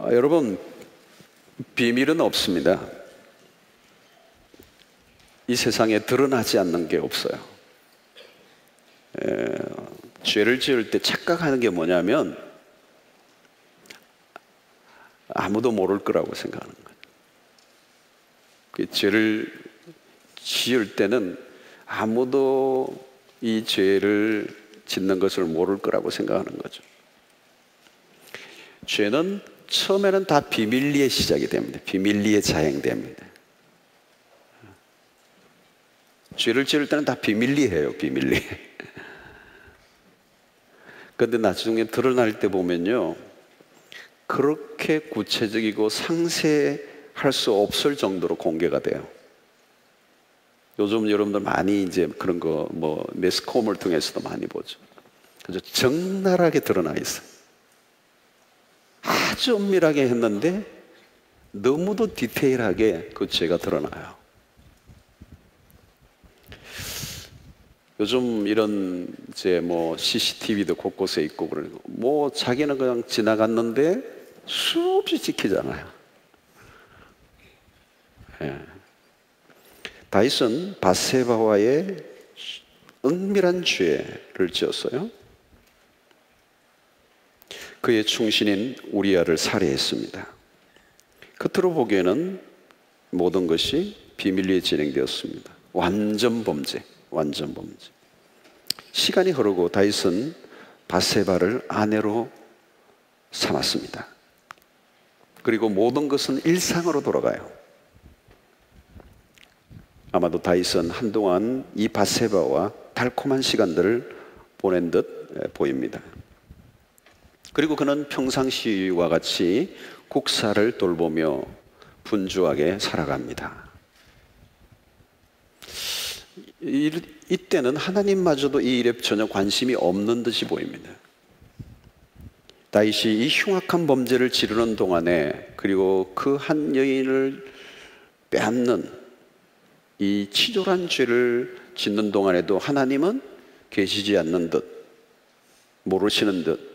여러분, 비밀은 없습니다. 이 세상에 드러나지 않는 게 없어요. 죄를 지을 때 착각하는 게 뭐냐면 아무도 모를 거라고 생각하는 거예요. 그 죄를 지을 때는 아무도 이 죄를 짓는 것을 모를 거라고 생각하는 거죠. 죄는 처음에는 다 비밀리에 시작이 됩니다. 비밀리에 자행됩니다. 죄를 지을 때는 다 비밀리해요. 비밀리. 그런데 나중에 드러날 때 보면요, 그렇게 구체적이고 상세할 수 없을 정도로 공개가 돼요. 요즘 여러분들 많이 이제 그런 거 매스컴을 통해서도 많이 보죠. 아주 적나라하게 드러나 있어요. 아주 엄밀하게 했는데 너무도 디테일하게 그 죄가 드러나요. 요즘 이런 이제 CCTV도 곳곳에 있고 그러고 자기는 그냥 지나갔는데 수없이 찍히잖아요. 다윗은 밧세바와의 은밀한 죄를 지었어요. 그의 충신인 우리아를 살해했습니다. 겉으로 보기에는 모든 것이 비밀리에 진행되었습니다. 완전 범죄. 시간이 흐르고 다윗은 밧세바를 아내로 삼았습니다. 그리고 모든 것은 일상으로 돌아가요. 아마도 다윗은 한동안 이 밧세바와 달콤한 시간들을 보낸 듯 보입니다. 그리고 그는 평상시와 같이 국사를 돌보며 분주하게 살아갑니다. 이때는 하나님마저도 이 일에 전혀 관심이 없는 듯이 보입니다. 다윗이 이 흉악한 범죄를 지르는 동안에, 그리고 그 한 여인을 빼앗는 이 치졸한 죄를 짓는 동안에도 하나님은 계시지 않는 듯, 모르시는 듯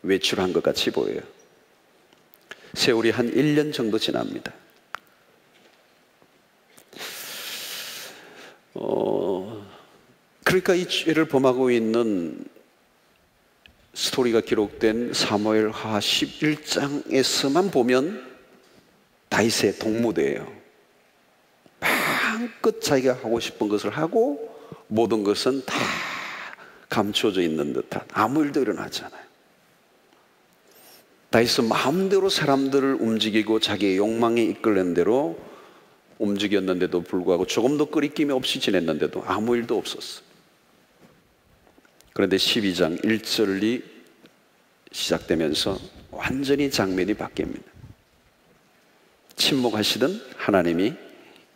외출한 것 같이 보여요. 세월이 한 1년 정도 지납니다. 그러니까 이 죄를 범하고 있는 스토리가 기록된 사무엘하 11장에서만 보면 다윗의 동무대예요. 마음껏 자기가 하고 싶은 것을 하고 모든 것은 다 감춰져 있는 듯한, 아무 일도 일어나지 않아요. 다윗은 마음대로 사람들을 움직이고 자기의 욕망에 이끌는 대로 움직였는데도 불구하고 조금도 끄리낌이 없이 지냈는데도 아무 일도 없었어요. 그런데 12장 1절이 시작되면서 완전히 장면이 바뀝니다. 침묵하시던 하나님이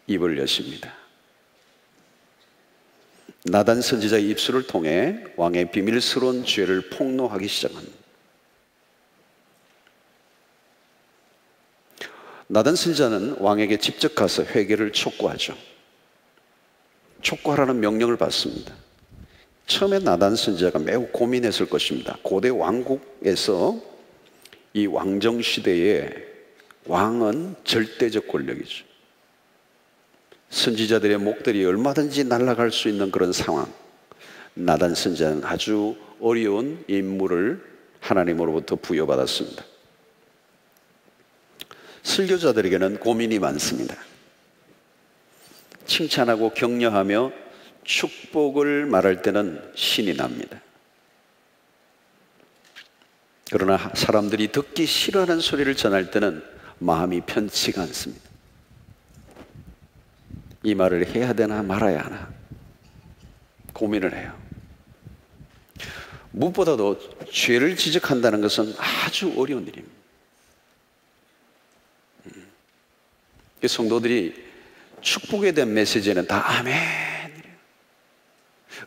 입을 여십니다. 나단 선지자의 입술을 통해 왕의 비밀스러운 죄를 폭로하기 시작합니다. 나단 선지자는 왕에게 직접 가서 회개를 촉구하죠. 촉구하라는 명령을 받습니다. 처음에 나단 선지자가 매우 고민했을 것입니다. 고대 왕국에서 이 왕정 시대에 왕은 절대적 권력이죠. 선지자들의 목들이 얼마든지 날아갈 수 있는 그런 상황. 나단 선지자는 아주 어려운 임무를 하나님으로부터 부여받았습니다. 설교자들에게는 고민이 많습니다. 칭찬하고 격려하며 축복을 말할 때는 신이 납니다. 그러나 사람들이 듣기 싫어하는 소리를 전할 때는 마음이 편치가 않습니다. 이 말을 해야 되나 말아야 하나 고민을 해요. 무엇보다도 죄를 지적한다는 것은 아주 어려운 일입니다. 성도들이 축복에 대한 메시지는 다 아멘,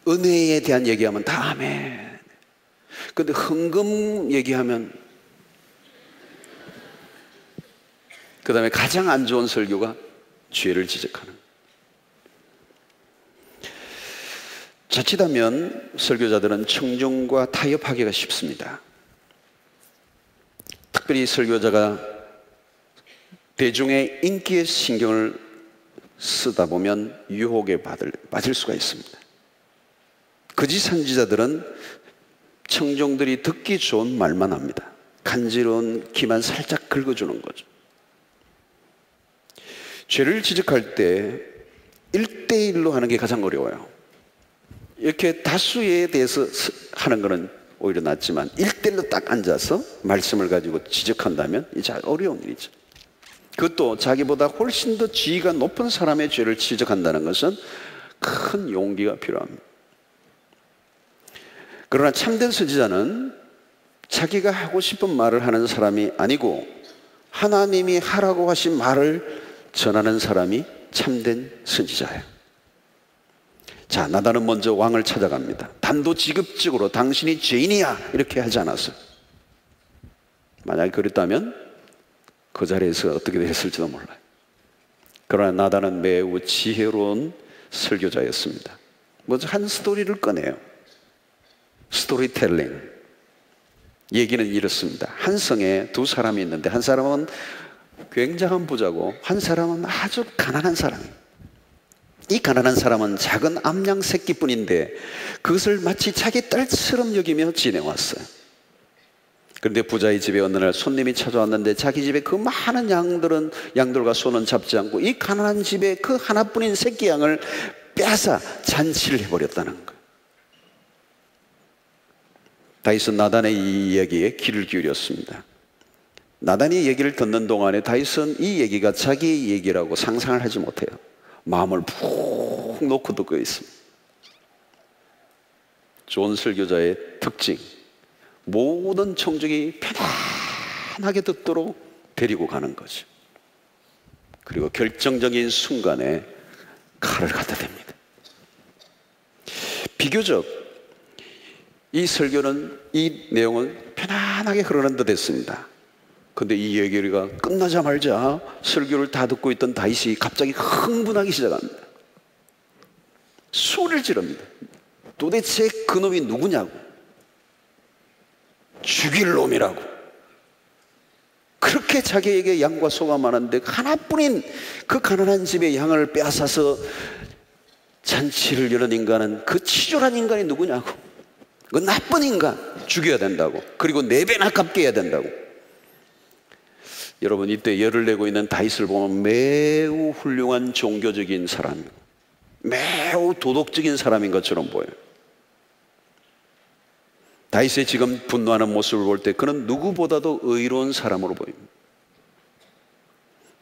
은혜에 대한 얘기하면 다 아멘. 근데 헌금 얘기하면, 그 다음에 가장 안 좋은 설교가 죄를 지적하는. 자칫하면 설교자들은 청중과 타협하기가 쉽습니다. 특별히 설교자가 대중의 인기에 신경을 쓰다 보면 유혹에 빠질 수가 있습니다. 거짓 선지자들은 청중들이 듣기 좋은 말만 합니다. 간지러운 귀만 살짝 긁어주는 거죠. 죄를 지적할 때 1대1로 하는 게 가장 어려워요. 이렇게 다수에 대해서 하는 것은 오히려 낫지만 1대1로 딱 앉아서 말씀을 가지고 지적한다면 이제 어려운 일이죠. 그것도 자기보다 훨씬 더 지위가 높은 사람의 죄를 지적한다는 것은 큰 용기가 필요합니다. 그러나 참된 선지자는 자기가 하고 싶은 말을 하는 사람이 아니고 하나님이 하라고 하신 말을 전하는 사람이 참된 선지자예요. 자, 나단은 먼저 왕을 찾아갑니다. 단도직입적으로 당신이 죄인이야 이렇게 하지 않았어요. 만약에 그랬다면 그 자리에서 어떻게 됐을지도 몰라요. 그러나 나단은 매우 지혜로운 설교자였습니다. 먼저 한 스토리를 꺼내요. 스토리텔링. 얘기는 이렇습니다. 한 성에 두 사람이 있는데 한 사람은 굉장한 부자고 한 사람은 아주 가난한 사람이에요. 이 가난한 사람은 작은 암양 새끼뿐인데 그것을 마치 자기 딸처럼 여기며 지내왔어요. 그런데 부자의 집에 어느 날 손님이 찾아왔는데 자기 집에 그 많은 양들과 소는 잡지 않고 이 가난한 집에 그 하나뿐인 새끼 양을 빼앗아 잔치를 해버렸다는 거예요. 다윗은 나단의 이 이야기에 귀를 기울였습니다. 나단이 얘기를 듣는 동안에 다윗은 이 얘기가 자기 얘기라고 상상을 하지 못해요. 마음을 푹 놓고 듣고 있습니다. 좋은 설교자의 특징, 모든 청중이 편안하게 듣도록 데리고 가는 거죠. 그리고 결정적인 순간에 칼을 갖다 댑니다. 비교적 이 설교는 이 내용은 편안하게 흐르는 듯 했습니다. 근데 이 얘기가 끝나자마자 설교를 다 듣고 있던 다윗이 갑자기 흥분하기 시작합니다. 소리를 지릅니다. 도대체 그놈이 누구냐고, 죽일 놈이라고. 그렇게 자기에게 양과 소가 많은데 하나뿐인 그 가난한 집의 양을 빼앗아서 잔치를 여는 인간은, 그 치졸한 인간이 누구냐고, 그 나쁜 인간 죽여야 된다고, 그리고 4배나 갚게 해야 된다고. 여러분, 이때 열을 내고 있는 다윗을 보면 매우 훌륭한 종교적인 사람이고 매우 도덕적인 사람인 것처럼 보여요. 다윗의 지금 분노하는 모습을 볼 때 그는 누구보다도 의로운 사람으로 보입니다.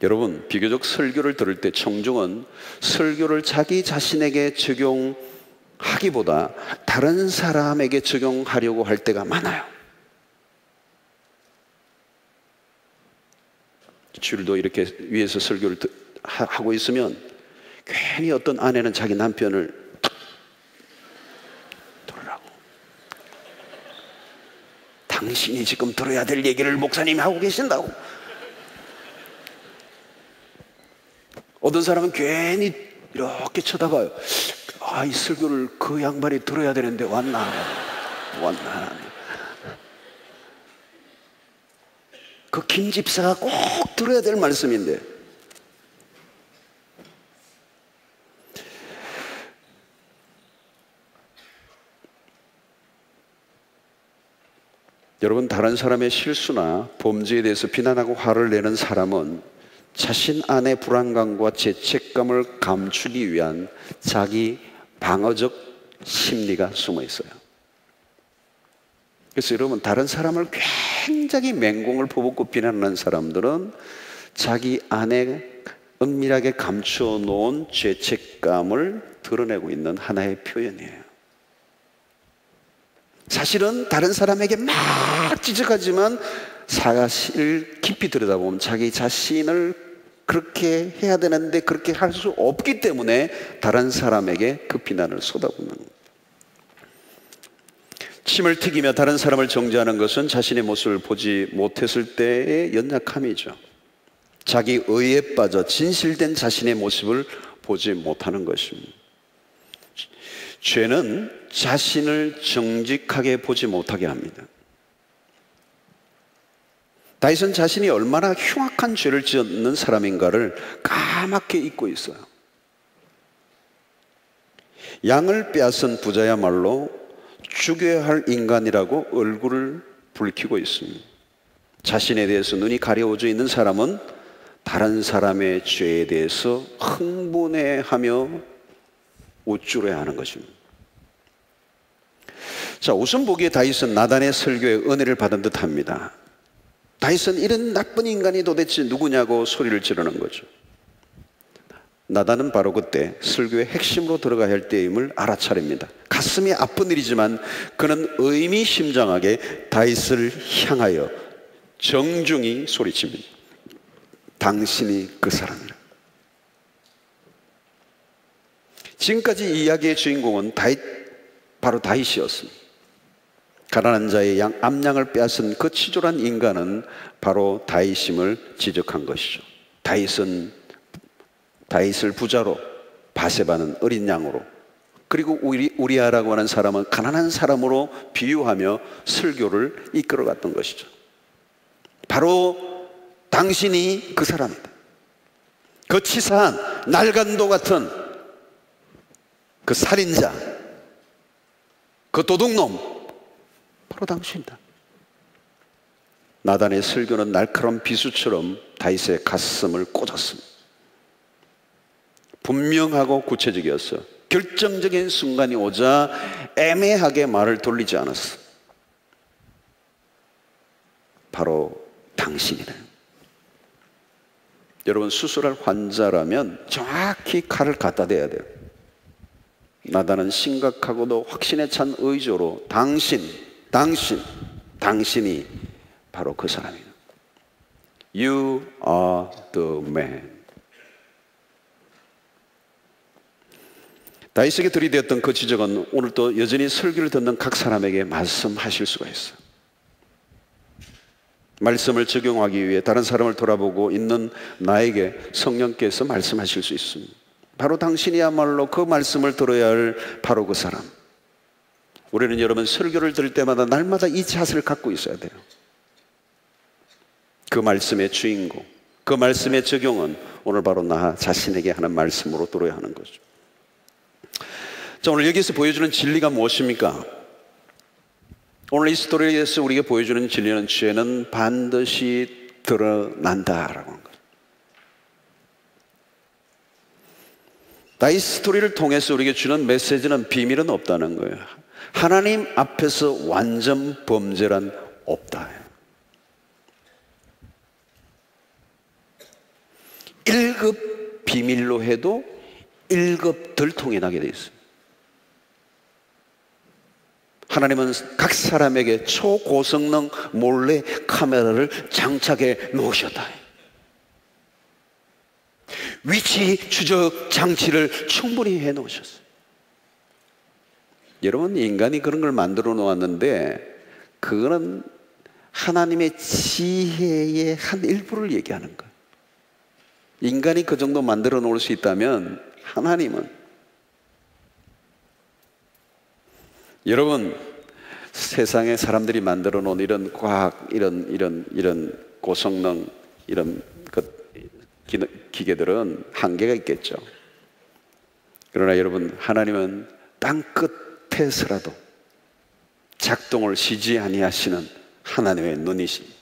여러분, 비교적 설교를 들을 때 청중은 설교를 자기 자신에게 적용하기보다 다른 사람에게 적용하려고 할 때가 많아요. 주일도 이렇게 위에서 설교를 하고 있으면 괜히 어떤 아내는 자기 남편을 들으라고, 당신이 지금 들어야 될 얘기를 목사님이 하고 계신다고. 어떤 사람은 괜히 이렇게 쳐다봐요. 아, 이 설교를 그 양반이 들어야 되는데 왔나. 그 김 집사가 꼭 들어야 될 말씀인데. 여러분, 다른 사람의 실수나 범죄에 대해서 비난하고 화를 내는 사람은 자신 안의 불안감과 죄책감을 감추기 위한 자기 방어적 심리가 숨어 있어요. 그래서 여러분, 다른 사람을 굉장히 맹공을 퍼붓고 비난하는 사람들은 자기 안에 은밀하게 감추어 놓은 죄책감을 드러내고 있는 하나의 표현이에요. 사실은 다른 사람에게 막 지적하지만 사실 깊이 들여다보면 자기 자신을 그렇게 해야 되는데 그렇게 할 수 없기 때문에 다른 사람에게 그 비난을 쏟아붓는 거예요. 침을 튀기며 다른 사람을 정죄하는 것은 자신의 모습을 보지 못했을 때의 연약함이죠. 자기 의에 빠져 진실된 자신의 모습을 보지 못하는 것입니다. 죄는 자신을 정직하게 보지 못하게 합니다. 다윗은 자신이 얼마나 흉악한 죄를 지었는 사람인가를 까맣게 잊고 있어요. 양을 빼앗은 부자야말로 죽여야 할 인간이라고 얼굴을 붉히고 있습니다. 자신에 대해서 눈이 가려워져 있는 사람은 다른 사람의 죄에 대해서 흥분해하며 우쭐해야 하는 것입니다. 자, 우선 보기에 다윗은 나단의 설교에 은혜를 받은 듯합니다. 다윗은 이런 나쁜 인간이 도대체 누구냐고 소리를 지르는 거죠. 나단은 바로 그때 설교의 핵심으로 들어가야 할 때임을 알아차립니다. 가슴이 아픈 일이지만 그는 의미심장하게 다윗을 향하여 정중히 소리칩니다. 당신이 그 사람이라. 지금까지 이 이야기의 주인공은 바로 다윗이었습니다. 가난한 자의 암양을 빼앗은 그 치졸한 인간은 바로 다윗임을 지적한 것이죠. 다윗을 부자로, 바세바는 어린 양으로, 그리고 우리아라고 하는 사람은 가난한 사람으로 비유하며 설교를 이끌어갔던 것이죠. 바로 당신이 그 사람이다. 그 치사한 날간도 같은 그 살인자, 그 도둑놈, 바로 당신이다. 나단의 설교는 날카로운 비수처럼 다윗의 가슴을 꽂았습니다. 분명하고 구체적이었어. 결정적인 순간이 오자 애매하게 말을 돌리지 않았어. 바로 당신이래. 여러분, 수술할 환자라면 정확히 칼을 갖다 대야 돼요. 나단은 심각하고도 확신에 찬 의조로 당신이 바로 그 사람이에요. You are the man. 다윗에게 들이대었던 그 지적은 오늘 또 여전히 설교를 듣는 각 사람에게 말씀하실 수가 있어요. 말씀을 적용하기 위해 다른 사람을 돌아보고 있는 나에게 성령께서 말씀하실 수 있습니다. 바로 당신이야말로 그 말씀을 들어야 할 바로 그 사람. 우리는 여러분 설교를 들을 때마다 날마다 이 자세를 갖고 있어야 돼요. 그 말씀의 주인공, 그 말씀의 적용은 오늘 바로 나 자신에게 하는 말씀으로 들어야 하는 거죠. 자, 오늘 여기서 보여주는 진리가 무엇입니까? 오늘 이 스토리에서 우리가 보여주는 진리는 죄는 반드시 드러난다라고 하는 거죠. 다윗 스토리를 통해서 우리에게 주는 메시지는 비밀은 없다는 거예요. 하나님 앞에서 완전 범죄란 없다. 1급 비밀로 해도 1급 들통이 나게 돼 있어요. 하나님은 각 사람에게 초고성능 몰래 카메라를 장착해 놓으셨다. 위치 추적 장치를 충분히 해 놓으셨어요. 여러분, 인간이 그런 걸 만들어 놓았는데 그거는 하나님의 지혜의 한 일부를 얘기하는 거예요. 인간이 그 정도 만들어 놓을 수 있다면 하나님은, 여러분, 세상에 사람들이 만들어 놓은 이런 과학, 이런 고성능, 이런 기계들은 한계가 있겠죠. 그러나 여러분, 하나님은 땅 끝에서라도 작동을 쉬지 아니하시는 하나님의 눈이십니다.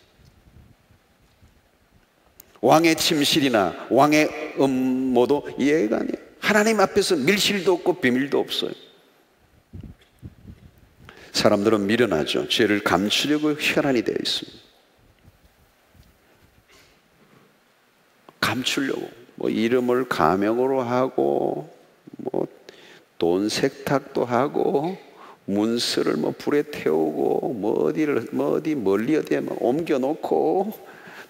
왕의 침실이나 왕의 음모도 이해가 아니에요. 하나님 앞에서 밀실도 없고 비밀도 없어요. 사람들은 미련하죠. 죄를 감추려고 혈안이 되어 있습니다. 감추려고 이름을 가명으로 하고 돈 세탁도 하고 문서를 불에 태우고 어디 멀리 어디에 옮겨 놓고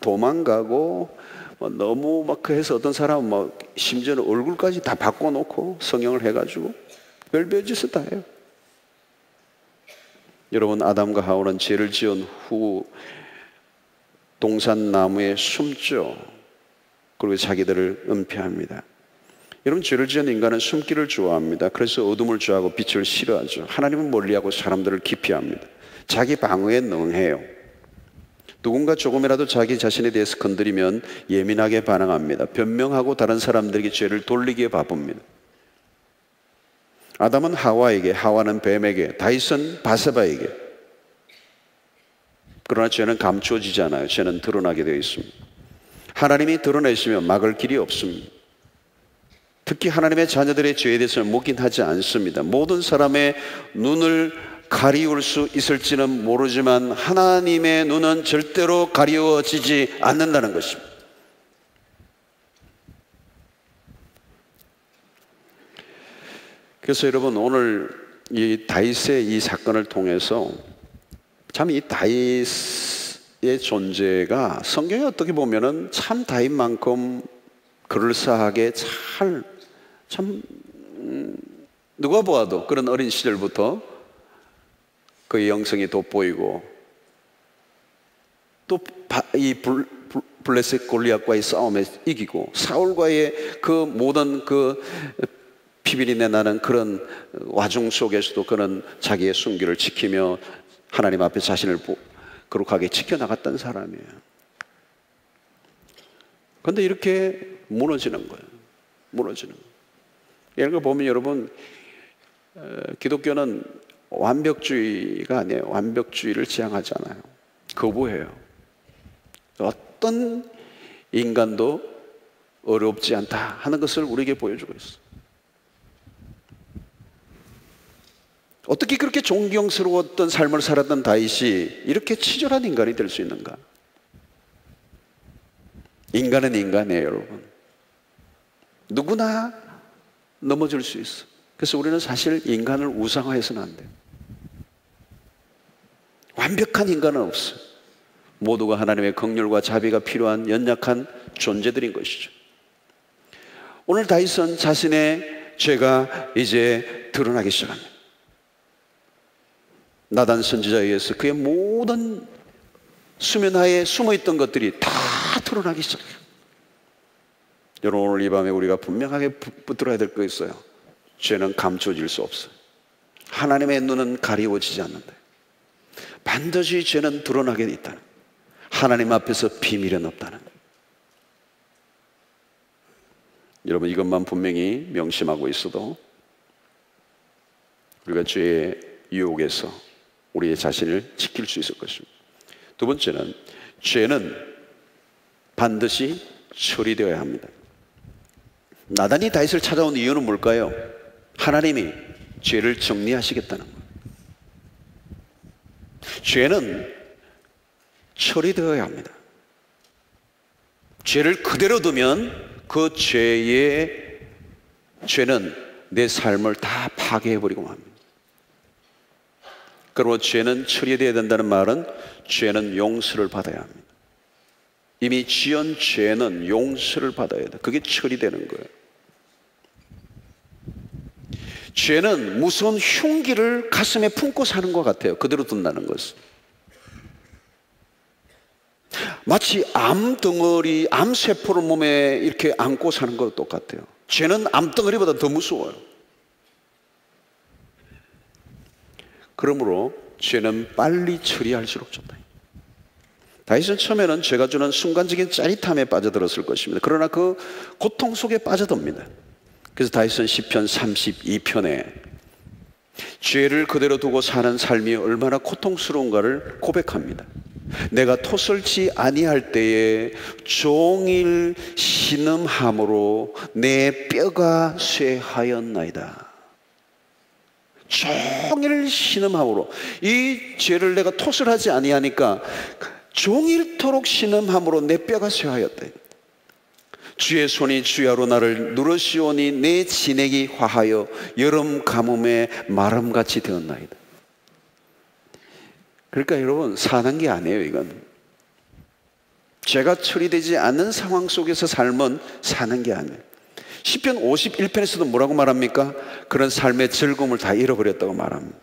도망가고 너무 해서 어떤 사람은 심지어는 얼굴까지 다 바꿔놓고 성형을 해가지고 별별 짓을 다 해요. 여러분, 아담과 하와는 죄를 지은 후 동산나무에 숨죠. 그리고 자기들을 은폐합니다. 여러분, 죄를 지은 인간은 숨기를 좋아합니다. 그래서 어둠을 좋아하고 빛을 싫어하죠. 하나님은 멀리하고 사람들을 기피합니다. 자기 방어에 능해요. 누군가 조금이라도 자기 자신에 대해서 건드리면 예민하게 반응합니다. 변명하고 다른 사람들에게 죄를 돌리기에 바쁩니다. 아담은 하와에게, 하와는 뱀에게, 다윗은 바세바에게. 그러나 죄는 감추어지지 않아요. 죄는 드러나게 되어 있습니다. 하나님이 드러내시면 막을 길이 없습니다. 특히 하나님의 자녀들의 죄에 대해서는 묵인하지 않습니다. 모든 사람의 눈을 가리울 수 있을지는 모르지만 하나님의 눈은 절대로 가리워지지 않는다는 것입니다. 그래서 여러분, 오늘 이 다윗의 이 사건을 통해서 참 이 다윗의 존재가 성경에 어떻게 보면은 참 다윗만큼 그럴싸하게 참 누가 보아도 그런 어린 시절부터 그의 영성이 돋보이고 또 이 블레셋 골리앗과의 싸움에 이기고 사울과의 그 모든 그 피비린내 나는 그런 와중 속에서도 그는 자기의 순결을 지키며 하나님 앞에 자신을 거룩하게 지켜나갔던 사람이에요. 그런데 이렇게 무너지는 거예요. 무너지는 거예요. 이런 거 보면 여러분, 기독교는 완벽주의가 아니에요. 완벽주의를 지향하지 않아요. 거부해요. 어떤 인간도 어렵지 않다 하는 것을 우리에게 보여주고 있어요. 어떻게 그렇게 존경스러웠던 삶을 살았던 다윗이 이렇게 치졸한 인간이 될 수 있는가? 인간은 인간이에요, 여러분. 누구나 넘어질 수 있어. 그래서 우리는 사실 인간을 우상화해서는 안 돼요. 완벽한 인간은 없어요. 모두가 하나님의 긍휼과 자비가 필요한 연약한 존재들인 것이죠. 오늘 다윗은 자신의 죄가 이제 드러나기 시작합니다. 나단 선지자에 의해서 그의 모든 수면하에 숨어있던 것들이 다 드러나기 시작해요. 여러분, 오늘 이 밤에 우리가 분명하게 붙들어야 될 거 있어요. 죄는 감춰질 수 없어요. 하나님의 눈은 가리워지지 않는다. 반드시 죄는 드러나게 있다는, 하나님 앞에서 비밀은 없다는. 여러분, 이것만 분명히 명심하고 있어도 우리가 죄의 유혹에서 우리의 자신을 지킬 수 있을 것입니다. 두 번째는, 죄는 반드시 처리되어야 합니다. 나단이 다윗을 찾아온 이유는 뭘까요? 하나님이 죄를 정리하시겠다는 거예요. 죄는 처리되어야 합니다. 죄를 그대로 두면 그 죄는 내 삶을 다 파괴해버리고 맙니다. 그리고 죄는 처리되어야 된다는 말은 죄는 용서를 받아야 합니다. 이미 지은 죄는 용서를 받아야 돼. 그게 처리되는 거예요. 죄는 무서운 흉기를 가슴에 품고 사는 것 같아요. 그대로 둔다는 것은. 마치 암덩어리, 암세포를 몸에 이렇게 안고 사는 것과 똑같아요. 죄는 암덩어리보다 더 무서워요. 그러므로 죄는 빨리 처리할수록 좋다. 다윗은 처음에는 죄가 주는 순간적인 짜릿함에 빠져들었을 것입니다. 그러나 그 고통 속에 빠져듭니다. 그래서 다윗은 시편 32편에 죄를 그대로 두고 사는 삶이 얼마나 고통스러운가를 고백합니다. 내가 토설치 아니할 때에 종일 신음함으로 내 뼈가 쇠하였나이다. 종일 신음함으로, 이 죄를 내가 토설하지 아니하니까 종일토록 신음함으로 내 뼈가 쇠하였다. 주의 손이 주야로 나를 누르시오니 내 진액이 화하여 여름 가뭄에 마름같이 되었나이다. 그러니까 여러분, 사는 게 아니에요. 이건 죄가 처리되지 않는 상황 속에서 삶은 사는 게 아니에요. 시편 51편에서도 뭐라고 말합니까? 그런 삶의 즐거움을 다 잃어버렸다고 말합니다.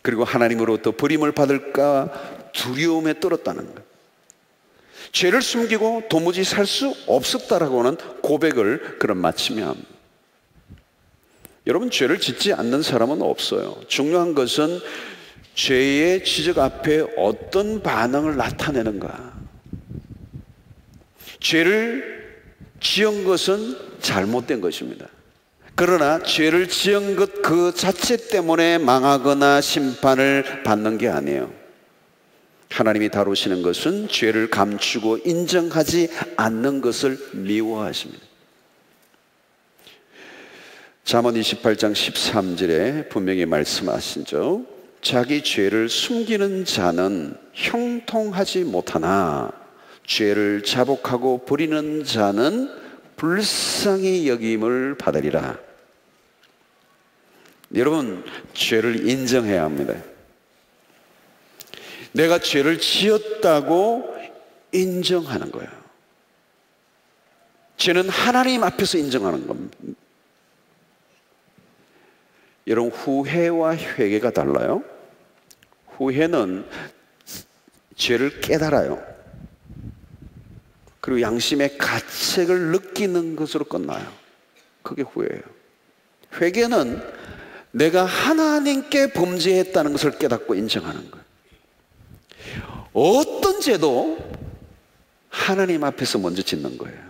그리고 하나님으로부터 버림을 받을까 두려움에 떨었다는 것. 죄를 숨기고 도무지 살 수 없었다라고 하는 고백을 그런 마침에 합니다. 여러분, 죄를 짓지 않는 사람은 없어요. 중요한 것은 죄의 지적 앞에 어떤 반응을 나타내는가? 죄를 지은 것은 잘못된 것입니다. 그러나 죄를 지은 것 그 자체 때문에 망하거나 심판을 받는 게 아니에요. 하나님이 다루시는 것은 죄를 감추고 인정하지 않는 것을 미워하십니다. 잠언 28장 13절에 분명히 말씀하시죠. 자기 죄를 숨기는 자는 형통하지 못하나 죄를 자복하고 버리는 자는 불쌍히 여김을 받으리라. 여러분, 죄를 인정해야 합니다. 내가 죄를 지었다고 인정하는 거예요. 죄는 하나님 앞에서 인정하는 겁니다. 여러분, 후회와 회개가 달라요. 후회는 죄를 깨달아요. 그리고 양심의 가책을 느끼는 것으로 끝나요. 그게 후회예요. 회개는 내가 하나님께 범죄했다는 것을 깨닫고 인정하는 거예요. 어떤 죄도 하나님 앞에서 먼저 짓는 거예요.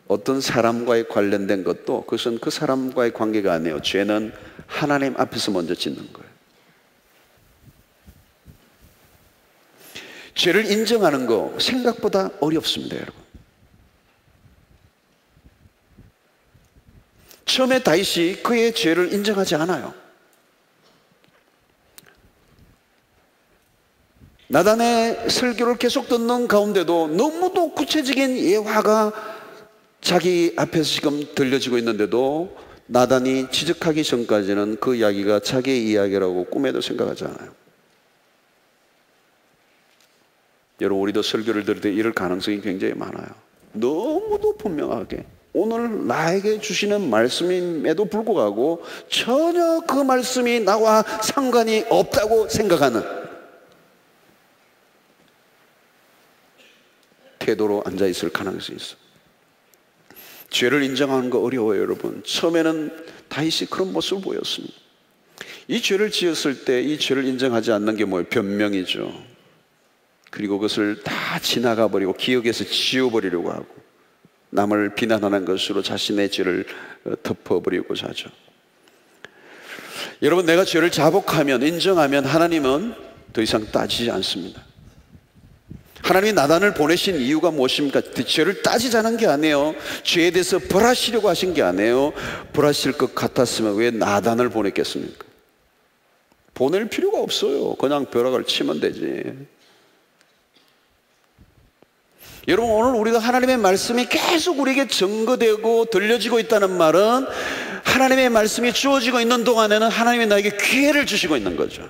어떤 사람과의 관련된 것도 그것은 그 사람과의 관계가 아니에요. 죄는 하나님 앞에서 먼저 짓는 거예요. 죄를 인정하는 거 생각보다 어렵습니다, 여러분. 처음에 다윗이 그의 죄를 인정하지 않아요. 나단의 설교를 계속 듣는 가운데도 너무도 구체적인 예화가 자기 앞에서 지금 들려지고 있는데도 나단이 지적하기 전까지는 그 이야기가 자기의 이야기라고 꿈에도 생각하지 않아요. 여러분, 우리도 설교를 들을 때 이럴 가능성이 굉장히 많아요. 너무도 분명하게 오늘 나에게 주시는 말씀임에도 불구하고 전혀 그 말씀이 나와 상관이 없다고 생각하는 태도로 앉아있을 가능성이 있어요. 죄를 인정하는 거 어려워요, 여러분. 처음에는 다윗이 그런 모습을 보였습니다. 이 죄를 지었을 때 이 죄를 인정하지 않는 게 뭐예요? 변명이죠. 그리고 그것을 다 지나가 버리고 기억에서 지워버리려고 하고 남을 비난하는 것으로 자신의 죄를 덮어버리고자 하죠. 여러분, 내가 죄를 자복하면, 인정하면 하나님은 더 이상 따지지 않습니다. 하나님이 나단을 보내신 이유가 무엇입니까? 죄를 따지자는 게 아니에요. 죄에 대해서 벌하시려고 하신 게 아니에요. 벌하실 것 같았으면 왜 나단을 보냈겠습니까? 보낼 필요가 없어요. 그냥 벼락을 치면 되지. 여러분, 오늘 우리가 하나님의 말씀이 계속 우리에게 증거되고 들려지고 있다는 말은 하나님의 말씀이 주어지고 있는 동안에는 하나님이 나에게 기회를 주시고 있는 거죠.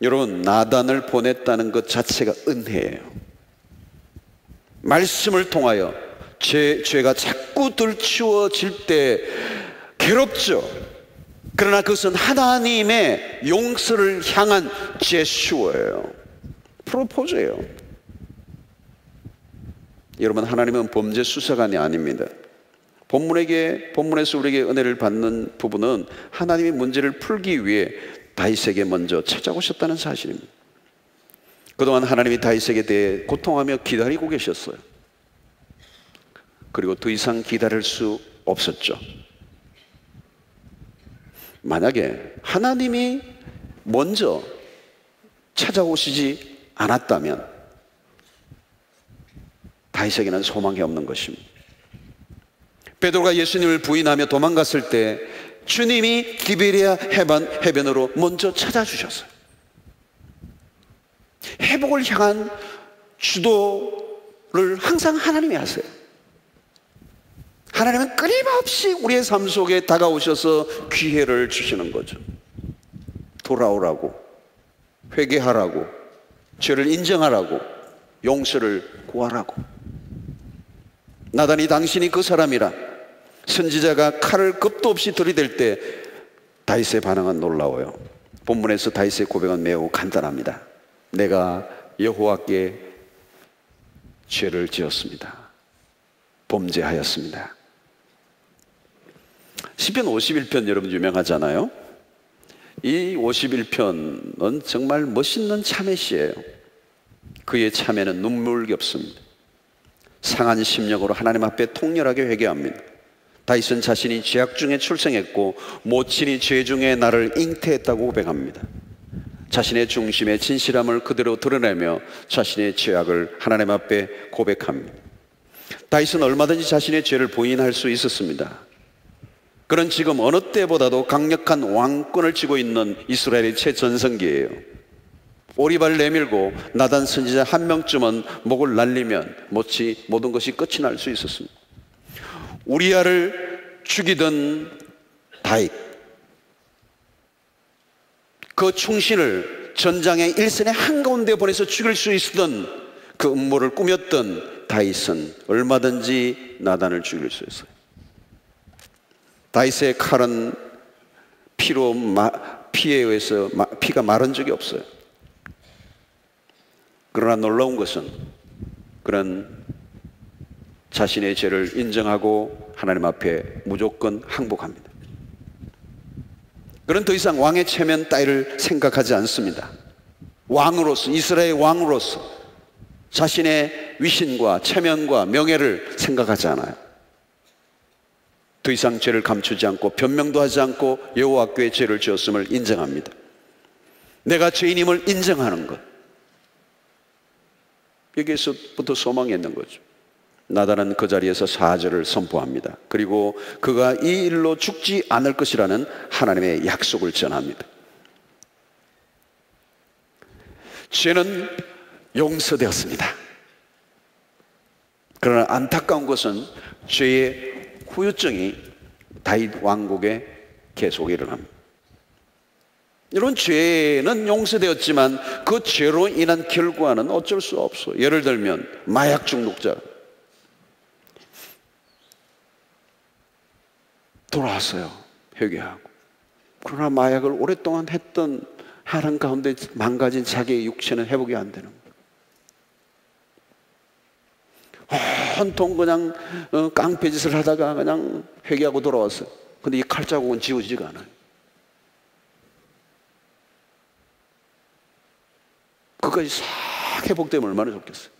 여러분, 나단을 보냈다는 것 자체가 은혜예요. 말씀을 통하여 죄가 자꾸 들추어질 때 괴롭죠. 그러나 그것은 하나님의 용서를 향한 제스처예요. 프로포즈예요. 여러분, 하나님은 범죄 수사관이 아닙니다. 본문에서 우리에게 은혜를 받는 부분은 하나님이 문제를 풀기 위해 다윗에게 먼저 찾아오셨다는 사실입니다. 그동안 하나님이 다윗에게 대해 고통하며 기다리고 계셨어요. 그리고 더 이상 기다릴 수 없었죠. 만약에 하나님이 먼저 찾아오시지 않았다면 다윗에게는 소망이 없는 것입니다. 베드로가 예수님을 부인하며 도망갔을 때 주님이 디베리아 해변으로 먼저 찾아주셨어요. 회복을 향한 주도를 항상 하나님이 하세요. 하나님은 끊임없이 우리의 삶 속에 다가오셔서 기회를 주시는 거죠. 돌아오라고, 회개하라고, 죄를 인정하라고, 용서를 구하라고. 나단이 당신이 그 사람이라 선지자가 칼을 겁도 없이 들이댈 때 다윗의 반응은 놀라워요. 본문에서 다윗의 고백은 매우 간단합니다. 내가 여호와께 죄를 지었습니다. 범죄하였습니다. 시편 51편 여러분 유명하잖아요. 이 51편은 정말 멋있는 참회시예요. 그의 참회는 눈물겹습니다. 상한 심령으로 하나님 앞에 통렬하게 회개합니다. 다윗은 자신이 죄악 중에 출생했고 모친이 죄 중에 나를 잉태했다고 고백합니다. 자신의 중심의 진실함을 그대로 드러내며 자신의 죄악을 하나님 앞에 고백합니다. 다윗은 얼마든지 자신의 죄를 부인할 수 있었습니다. 그는 지금 어느 때보다도 강력한 왕권을 쥐고 있는 이스라엘의 최전성기예요. 오리발 내밀고 나단 선지자 한 명쯤은 목을 날리면 모든 것이 끝이 날 수 있었습니다. 우리아를 죽이던 다윗, 그 충신을 전장의 일선의 한가운데 보내서 죽일 수 있었던 그 음모를 꾸몄던 다윗은 얼마든지 나단을 죽일 수 있어요. 다윗의 칼은 피에 의해서 피가 마른 적이 없어요. 그러나 놀라운 것은 그는 자신의 죄를 인정하고 하나님 앞에 무조건 항복합니다. 그는 더 이상 왕의 체면 따위를 생각하지 않습니다. 왕으로서, 이스라엘 왕으로서 자신의 위신과 체면과 명예를 생각하지 않아요. 더 이상 죄를 감추지 않고 변명도 하지 않고 여호와께 죄를 지었음을 인정합니다. 내가 죄인임을 인정하는 것, 여기에서부터 소망이 있는 거죠. 나단은 그 자리에서 사죄를 선포합니다. 그리고 그가 이 일로 죽지 않을 것이라는 하나님의 약속을 전합니다. 죄는 용서되었습니다. 그러나 안타까운 것은 죄의 후유증이 다윗 왕국에 계속 일어납니다. 이런 죄는 용서되었지만 그 죄로 인한 결과는 어쩔 수 없어요. 예를 들면 마약 중독자 돌아왔어요. 회개하고. 그러나 마약을 오랫동안 했던 하는 가운데 망가진 자기의 육체는 회복이 안 되는 거예요. 온통 그냥 깡패짓을 하다가 그냥 회개하고 돌아왔어요. 근데 이 칼자국은 지워지지가 않아요. 그까지 싹 회복되면 얼마나 좋겠어요.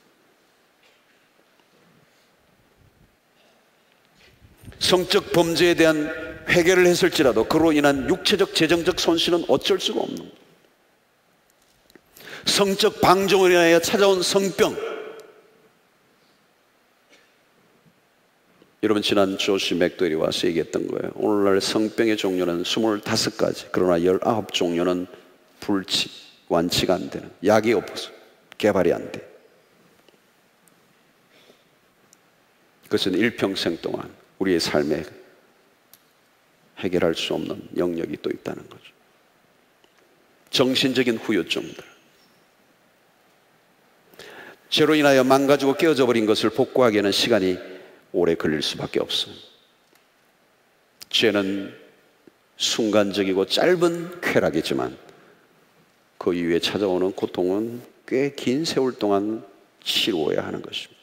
성적 범죄에 대한 회개를 했을지라도 그로 인한 육체적 재정적 손실은 어쩔 수가 없는 거예요. 성적 방종으로 인하여 찾아온 성병, 여러분 지난 조시 맥도웰이 와서 얘기했던 거예요. 오늘날 성병의 종류는 25가지, 그러나 19종류는 완치가 안 되는, 약이 없어서 개발이 안 돼. 그것은 일평생 동안 우리의 삶에 해결할 수 없는 영역이 또 있다는 거죠. 정신적인 후유증들, 죄로 인하여 망가지고 깨어져 버린 것을 복구하기에는 시간이 오래 걸릴 수밖에 없어요. 죄는 순간적이고 짧은 쾌락이지만 그 이후에 찾아오는 고통은 꽤 긴 세월 동안 치루어야 하는 것입니다.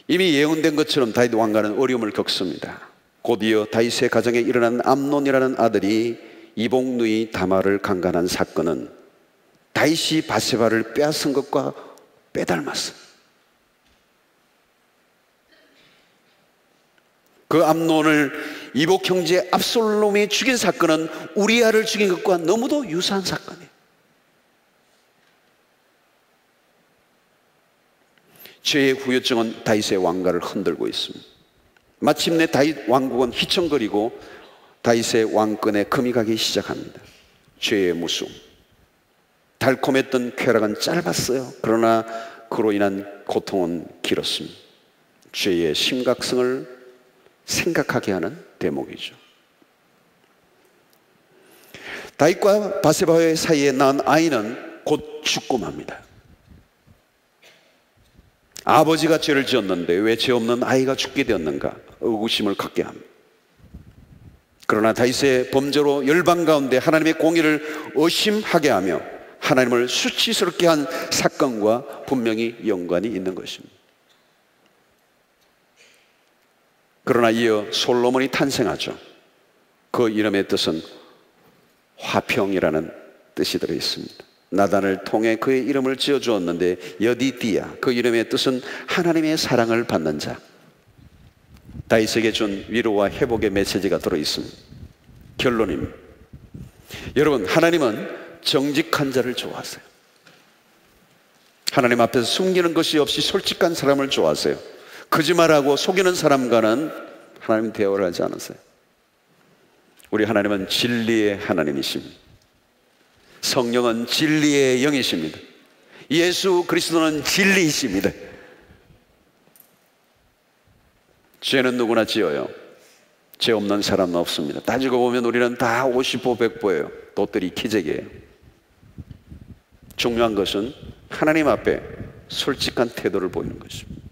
이미 예언된 것처럼 다윗 왕가는 어려움을 겪습니다. 곧이어 다윗의 가정에 일어난 암논이라는 아들이 이복누이 다말을 강간한 사건은 다윗이 바세바를 빼앗은 것과 빼닮았어요. 그 암논을 이복 형제 압살롬이 죽인 사건은 우리아를 죽인 것과 너무도 유사한 사건이에요. 죄의 후유증은 다윗의 왕가를 흔들고 있습니다. 마침내 다윗 왕국은 휘청거리고 다윗의 왕권에 금이 가기 시작합니다. 죄의 무수, 달콤했던 쾌락은 짧았어요. 그러나 그로 인한 고통은 길었습니다. 죄의 심각성을 생각하게 하는 대목이죠. 다윗과 바세바의 사이에 낳은 아이는 곧 죽고 맙니다. 아버지가 죄를 지었는데 왜 죄 없는 아이가 죽게 되었는가 의구심을 갖게 합니다. 그러나 다윗의 범죄로 열방 가운데 하나님의 공의를 의심하게 하며 하나님을 수치스럽게 한 사건과 분명히 연관이 있는 것입니다. 그러나 이어 솔로몬이 탄생하죠. 그 이름의 뜻은 화평이라는 뜻이 들어 있습니다. 나단을 통해 그의 이름을 지어주었는데 여디디야, 그 이름의 뜻은 하나님의 사랑을 받는 자. 다윗에게 준 위로와 회복의 메시지가 들어 있습니다. 결론입니다. 여러분, 하나님은 정직한 자를 좋아하세요. 하나님 앞에서 숨기는 것이 없이 솔직한 사람을 좋아하세요. 거짓말하고 속이는 사람과는 하나님 대화를 하지 않으세요. 우리 하나님은 진리의 하나님이십니다. 성령은 진리의 영이십니다. 예수 그리스도는 진리이십니다. 죄는 누구나 지어요. 죄 없는 사람은 없습니다. 따지고 보면 우리는 다 50보 100보예요. 도들이 기적이에요. 중요한 것은 하나님 앞에 솔직한 태도를 보이는 것입니다.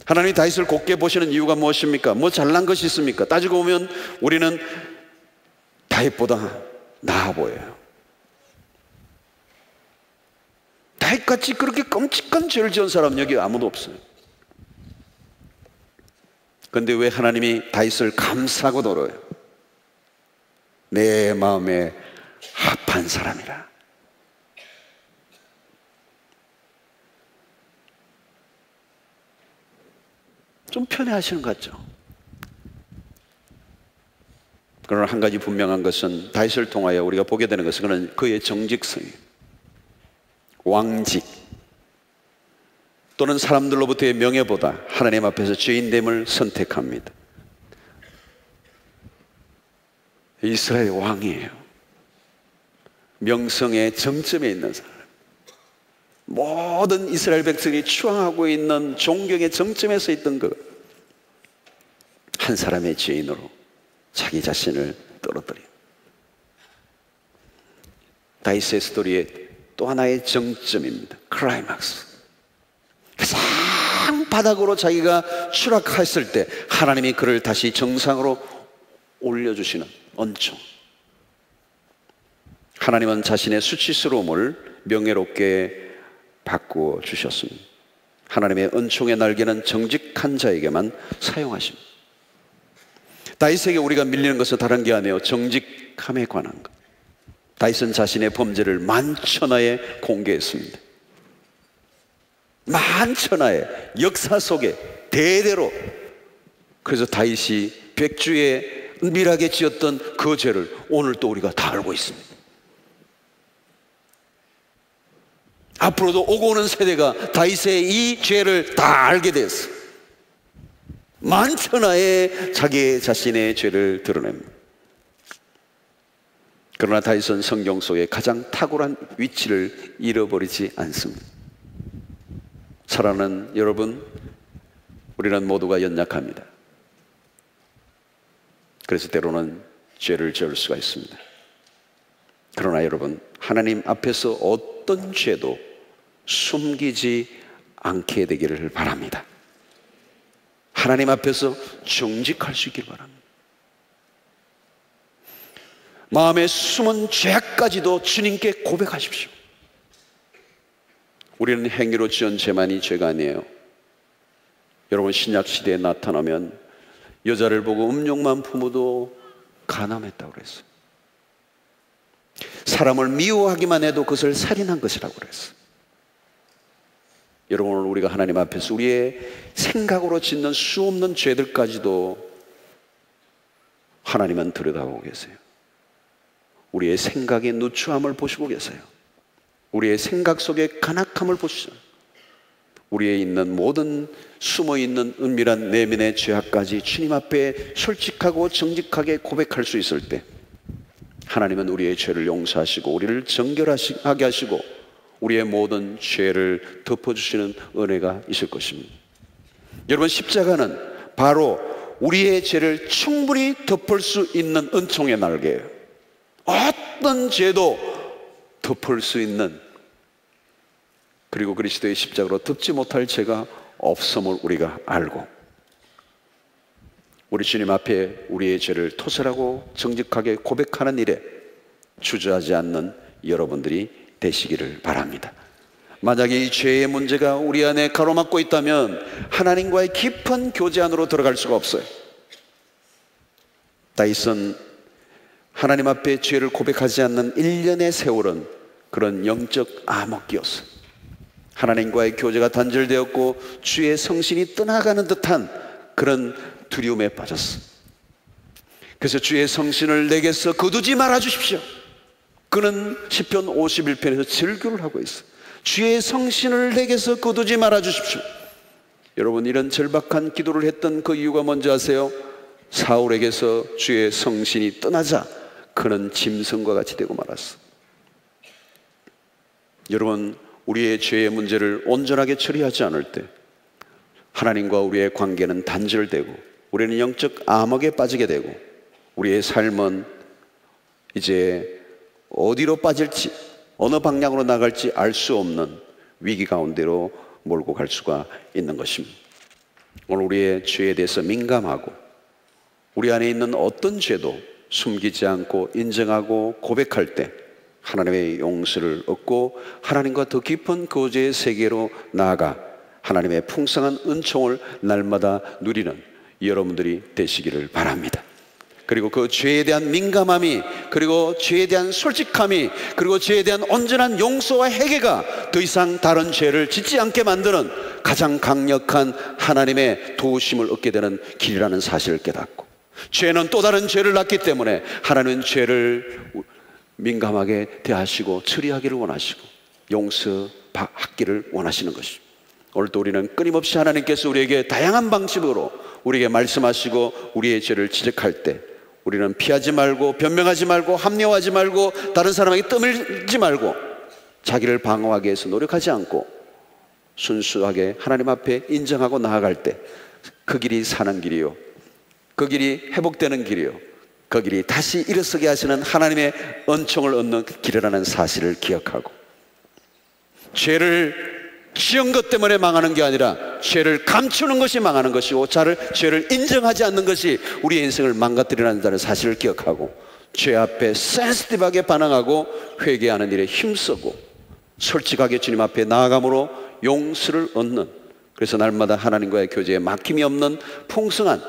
하나님이 다윗을 곱게 보시는 이유가 무엇입니까? 뭐 잘난 것이 있습니까? 따지고 보면 우리는 다윗보다 나아 보여요. 다윗같이 그렇게 끔찍한 죄를 지은 사람 여기 아무도 없어요. 그런데 왜 하나님이 다윗을 감싸고 돌아요? 내 마음에 합한 사람이라. 좀 편해하시는 것 같죠? 그러나 한 가지 분명한 것은 다윗을 통하여 우리가 보게 되는 것은 그는 그의 정직성이에요. 왕직 또는 사람들로부터의 명예보다 하나님 앞에서 죄인됨을 선택합니다. 이스라엘 왕이에요. 명성의 정점에 있는 사람. 모든 이스라엘 백성이 추앙하고 있는 존경의 정점에 서 있던 그 한 사람의 죄인으로 자기 자신을 떨어뜨려. 다윗의 스토리의 또 하나의 정점입니다. 클라이막스. 가장 바닥으로 자기가 추락했을 때 하나님이 그를 다시 정상으로 올려주시는恩宠. 하나님은 자신의 수치스러움을 명예롭게 바꾸어 주셨습니다. 하나님의 은총의 날개는 정직한 자에게만 사용하십니다. 다윗에게 우리가 밀리는 것은 다른 게 아니에요. 정직함에 관한 것. 다윗은 자신의 범죄를 만천하에 공개했습니다. 만천하에 역사 속에 대대로. 그래서 다윗이 백주에 은밀하게 지었던 그 죄를 오늘 또 우리가 다 알고 있습니다. 앞으로도 오고 오는 세대가 다윗의 이 죄를 다 알게 됐어요. 만천하에 자기 자신의 죄를 드러냅니다. 그러나 다윗은 성경 속에 가장 탁월한 위치를 잃어버리지 않습니다. 사랑하는 여러분, 우리는 모두가 연약합니다. 그래서 때로는 죄를 지을 수가 있습니다. 그러나 여러분, 하나님 앞에서 어떤 죄도 숨기지 않게 되기를 바랍니다. 하나님 앞에서 정직할 수 있기를 바랍니다. 마음에 숨은 죄까지도 주님께 고백하십시오. 우리는 행위로 지은 죄만이 죄가 아니에요. 여러분, 신약 시대에 나타나면 여자를 보고 음욕만 품어도 간암했다고 그랬어요. 사람을 미워하기만 해도 그것을 살인한 것이라고 그랬어요. 여러분, 오늘 우리가 하나님 앞에서 우리의 생각으로 짓는 수없는 죄들까지도 하나님은 들여다보고 계세요. 우리의 생각의 누추함을 보시고 계세요. 우리의 생각 속의 간악함을 보시죠. 우리에 있는 모든 숨어있는 은밀한 내면의 죄악까지 주님 앞에 솔직하고 정직하게 고백할 수 있을 때 하나님은 우리의 죄를 용서하시고 우리를 정결하게 하시고 우리의 모든 죄를 덮어주시는 은혜가 있을 것입니다. 여러분, 십자가는 바로 우리의 죄를 충분히 덮을 수 있는 은총의 날개예요. 어떤 죄도 덮을 수 있는, 그리고 그리스도의 십자가로 덮지 못할 죄가 없음을 우리가 알고 우리 주님 앞에 우리의 죄를 토설하고 정직하게 고백하는 일에 주저하지 않는 여러분들이 되시기를 바랍니다. 만약에 이 죄의 문제가 우리 안에 가로막고 있다면 하나님과의 깊은 교제 안으로 들어갈 수가 없어요. 다윗은 하나님 앞에 죄를 고백하지 않는 1년의 세월은 그런 영적 암흑기였어요. 하나님과의 교제가 단절되었고 주의 성신이 떠나가는 듯한 그런 두려움에 빠졌어. 그래서 주의 성신을 내게서 거두지 말아 주십시오. 그는 시편 51편에서 절규를 하고 있어요. 주의 성신을 내게서 거두지 말아 주십시오. 여러분, 이런 절박한 기도를 했던 그 이유가 뭔지 아세요? 사울에게서 주의 성신이 떠나자 그는 짐승과 같이 되고 말았어. 여러분, 우리의 죄의 문제를 온전하게 처리하지 않을 때 하나님과 우리의 관계는 단절되고 우리는 영적 암흑에 빠지게 되고 우리의 삶은 이제 어디로 빠질지, 어느 방향으로 나갈지 알 수 없는 위기 가운데로 몰고 갈 수가 있는 것입니다. 오늘 우리의 죄에 대해서 민감하고 우리 안에 있는 어떤 죄도 숨기지 않고 인정하고 고백할 때 하나님의 용서를 얻고 하나님과 더 깊은 교제의 세계로 나아가 하나님의 풍성한 은총을 날마다 누리는 여러분들이 되시기를 바랍니다. 그리고 그 죄에 대한 민감함이, 그리고 죄에 대한 솔직함이, 그리고 죄에 대한 온전한 용서와 회개가 더 이상 다른 죄를 짓지 않게 만드는 가장 강력한 하나님의 도우심을 얻게 되는 길이라는 사실을 깨닫고, 죄는 또 다른 죄를 낳기 때문에 하나님은 죄를 민감하게 대하시고 처리하기를 원하시고 용서하기를 원하시는 것입니다. 오늘도 우리는 끊임없이 하나님께서 우리에게 다양한 방식으로 우리에게 말씀하시고 우리의 죄를 지적할 때 우리는 피하지 말고 변명하지 말고 합리화하지 말고 다른 사람에게 떠밀지 말고 자기를 방어하기 위해서 노력하지 않고 순수하게 하나님 앞에 인정하고 나아갈 때 그 길이 사는 길이요, 그 길이 회복되는 길이요, 그 길이 다시 일어서게 하시는 하나님의 은총을 얻는 길이라는 사실을 기억하고, 죄를 지은 것 때문에 망하는 게 아니라 죄를 감추는 것이 망하는 것이고 죄를 인정하지 않는 것이 우리의 인생을 망가뜨리는 사실을 기억하고, 죄 앞에 센시티브하게 반응하고 회개하는 일에 힘쓰고 솔직하게 주님 앞에 나아감으로 용서를 얻는, 그래서 날마다 하나님과의 교제에 막힘이 없는 풍성한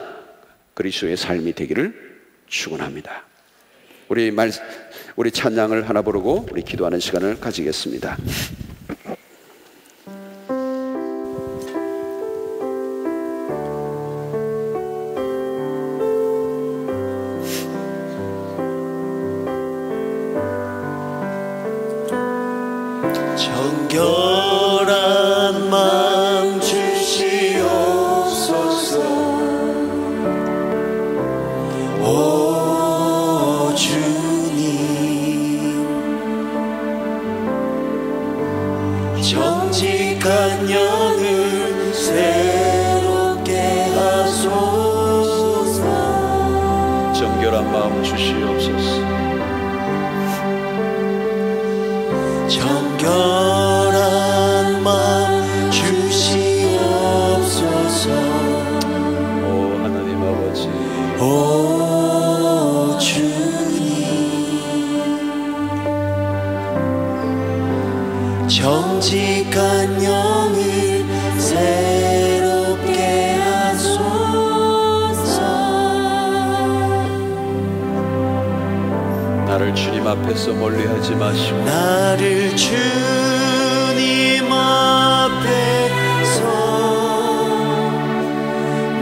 그리스도의 삶이 되기를 축원합니다. 우리 찬양을 하나 부르고 우리 기도하는 시간을 가지겠습니다. 정결한 마음 주시옵소서. 오 주님, 정직한 영을 새롭게 하소서. 정결한 마음 주시옵소서. 정결한 마음 주시옵소서. 오 하나님 아버지, 오 주님, 정직한 영을 새롭게 하소서. 나를 주님 앞에서 멀리하지 마시고 나를 주님 앞에서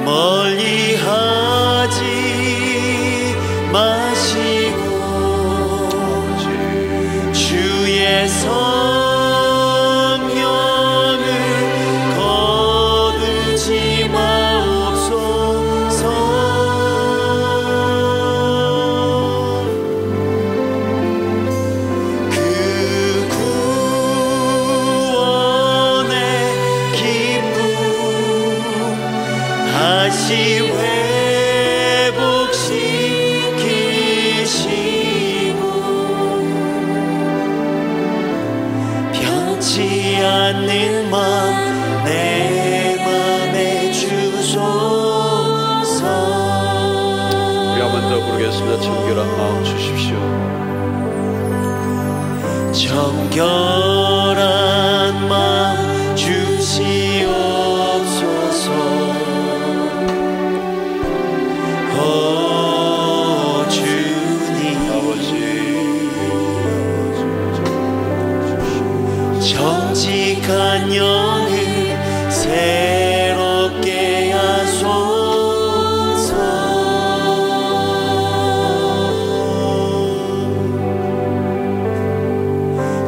멀리하지 마시고 주의 성령을 거두지 마옵소서. 다시 회복시키시고 변치 않는 맘 내 맘에 주소서. 우리 한 번 더 부르겠습니다. 정결한 마음 주십시오. 정결한 마음 정직한 영을 새롭게 하소서.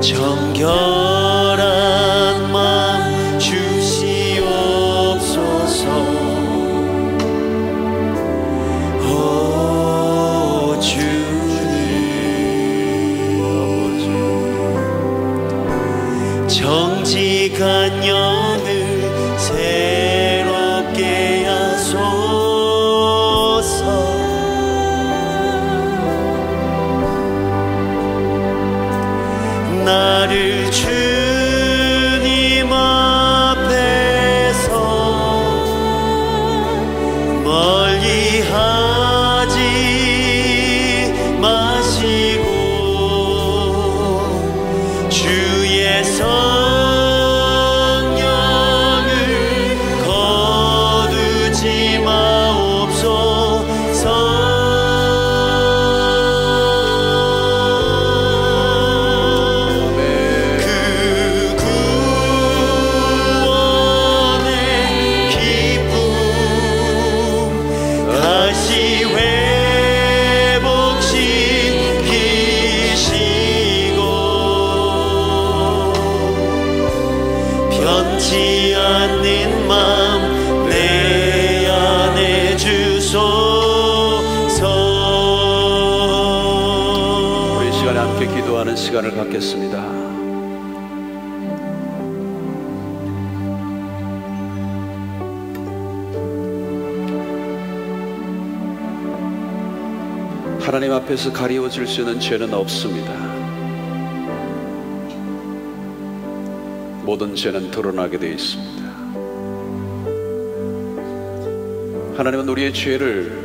정결한 마음 주시옵소서. 오 주님, 정직한 영을 새롭게 하소서. 나를 주님 앞에서 멀리 하지 마시고 주의 성령을 거두지 마옵소서. 변치 않는 마음 내 안에 주소서. 우리 시간에 함께 기도하는 시간을 갖겠습니다. 하나님 앞에서 가리워질 수 있는 죄는 없습니다. 모든 죄는 드러나게 되어 있습니다. 하나님은 우리의 죄를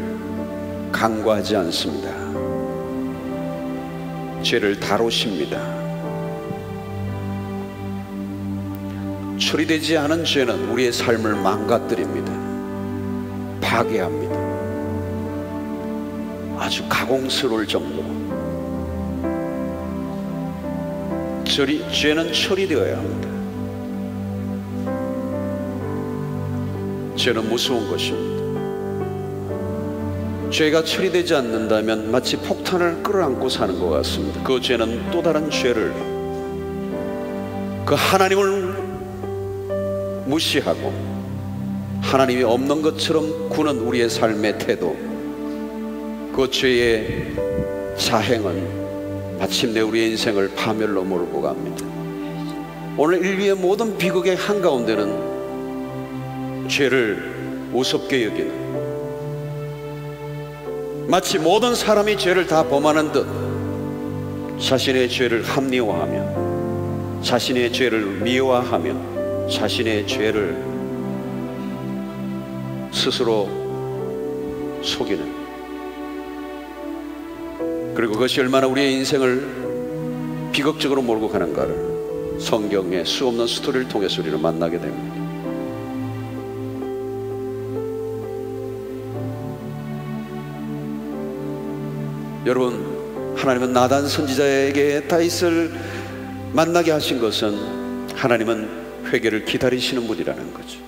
간과하지 않습니다. 죄를 다루십니다. 처리되지 않은 죄는 우리의 삶을 망가뜨립니다. 파괴합니다. 아주 가공스러울 정도로 죄는 처리되어야 합니다. 죄는 무서운 것입니다. 죄가 처리되지 않는다면 마치 폭탄을 끌어안고 사는 것 같습니다. 그 죄는 또 다른 죄를, 그 하나님을 무시하고 하나님이 없는 것처럼 구는 우리의 삶의 태도, 그 죄의 자행은 마침내 우리의 인생을 파멸로 몰고 갑니다. 오늘 인류의 모든 비극의 한가운데는 죄를 우습게 여기는, 마치 모든 사람이 죄를 다 범하는 듯 자신의 죄를 합리화하며 자신의 죄를 미화하며 자신의 죄를 스스로 속이는, 그리고 그것이 얼마나 우리의 인생을 비극적으로 몰고 가는가를 성경의 수없는 스토리를 통해서 우리는 만나게 됩니다. 여러분, 하나님은 나단 선지자에게 다윗을 만나게 하신 것은 하나님은 회개를 기다리시는 분이라는 거죠.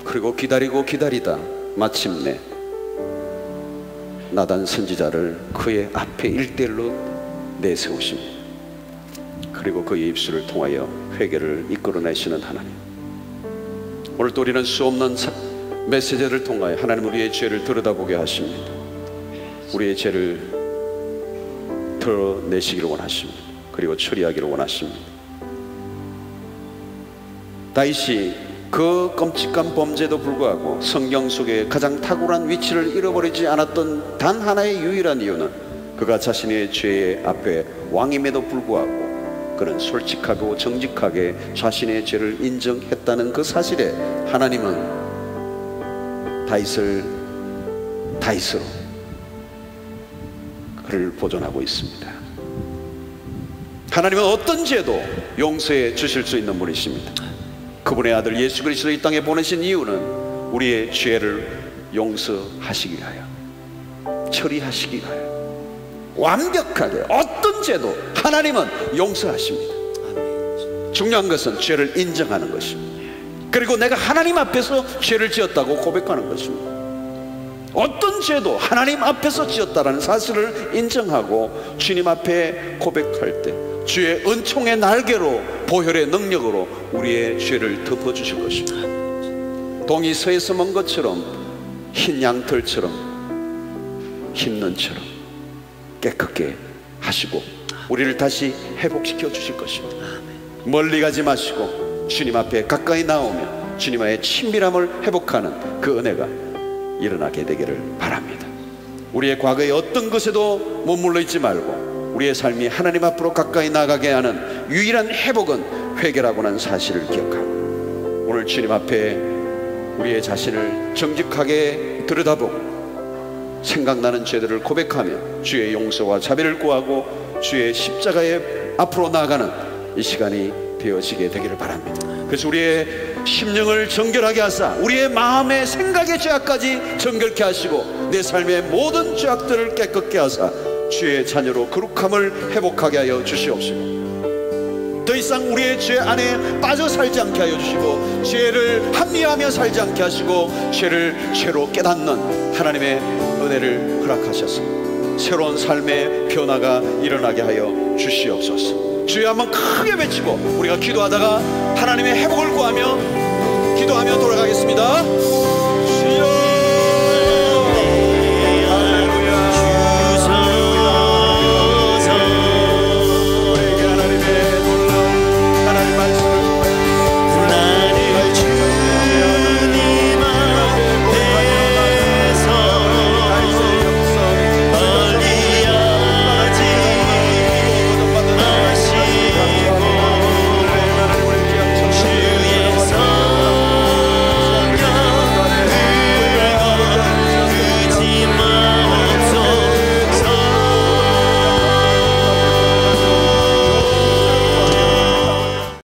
그리고 기다리고 기다리다 마침내 나단 선지자를 그의 앞에 일대일로 내세우십니다. 그리고 그의 입술을 통하여 회개를 이끌어내시는 하나님, 오늘 또 우리는 수없는 메시지를 통하여 하나님 우리의 죄를 들여다보게 하십니다. 우리의 죄를 드러내시기를 원하십니다. 그리고 처리하기를 원하십니다. 다윗이 그 끔찍한 범죄에도 불구하고 성경 속에 가장 탁월한 위치를 잃어버리지 않았던 단 하나의 유일한 이유는 그가 자신의 죄의 앞에 왕임에도 불구하고 그는 솔직하고 정직하게 자신의 죄를 인정했다는 그 사실에 하나님은 다윗을 다윗으로 그를 보존하고 있습니다. 하나님은 어떤 죄도 용서해 주실 수 있는 분이십니다. 그분의 아들 예수 그리스도 이 땅에 보내신 이유는 우리의 죄를 용서하시기 위하여, 처리하시기 위하여, 완벽하게 어떤 죄도 하나님은 용서하십니다. 중요한 것은 죄를 인정하는 것입니다. 그리고 내가 하나님 앞에서 죄를 지었다고 고백하는 것입니다. 어떤 죄도 하나님 앞에서 지었다라는 사실을 인정하고 주님 앞에 고백할 때 주의 은총의 날개로, 보혈의 능력으로 우리의 죄를 덮어주실 것입니다. 동이 서에서 먼 것처럼, 흰 양털처럼, 흰 눈처럼 깨끗게 하시고 우리를 다시 회복시켜 주실 것입니다. 멀리 가지 마시고 주님 앞에 가까이 나오며 주님과의 친밀함을 회복하는 그 은혜가 일어나게 되기를 바랍니다. 우리의 과거의 어떤 것에도 머물러 있지 말고 우리의 삶이 하나님 앞으로 가까이 나가게 하는 유일한 회복은 회개라고는 사실을 기억하고 오늘 주님 앞에 우리의 자신을 정직하게 들여다보고 생각나는 죄들을 고백하며 주의 용서와 자비를 구하고 주의 십자가에 앞으로 나아가는 이 시간이 되어지게 되기를 바랍니다. 그래서 우리의 심령을 정결하게 하사 우리의 마음의 생각의 죄악까지 정결케 하시고 내 삶의 모든 죄악들을 깨끗게 하사 주의 자녀로 거룩함을 회복하게 하여 주시옵시고 더 이상 우리의 죄 안에 빠져 살지 않게 하여 주시고 죄를 합리화하며 살지 않게 하시고 죄를 죄로 깨닫는 하나님의 은혜를 허락하셔서 새로운 삶의 변화가 일어나게 하여 주시옵소서. 주여 한번 크게 외치고 우리가 기도하다가 하나님의 회복을 구하며 기도하며 돌아가겠습니다.